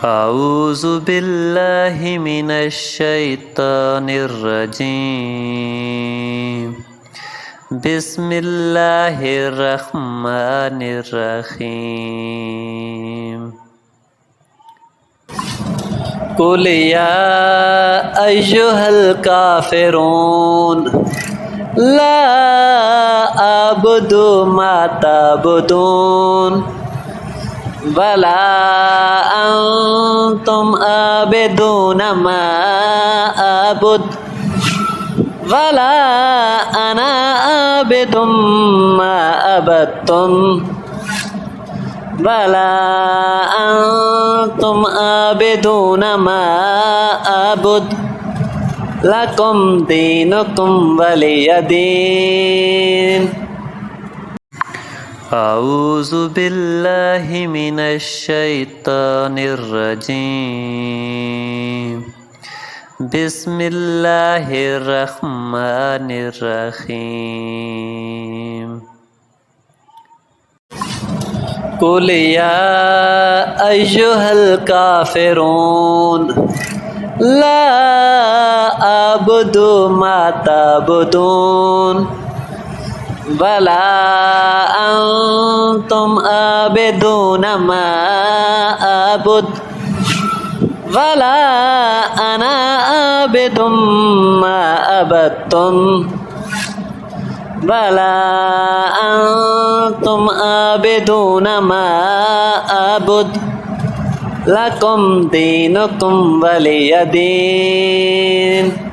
أعوذ بالله من الشيطان الرجيم بسم الله الرحمن الرحيم قل يا أيها الكافرون لا أعبد ما تعبدون ولا أنتم عابدون ما أعبد ولا أنا عابد ما عبدتم ولا أنتم عابدون ما أعبد لكم دينكم ولي دين. أعوذ بالله من الشيطان الرجيم بسم الله الرحمن الرحيم قل يا أيها الكافرون لا أعبد ما تعبدون ولا أنتم عابدون ما أعبد ولا أنا عابد ما عبدتم ولا أنتم عابدون ما أعبد لكم دينكم ولي دين.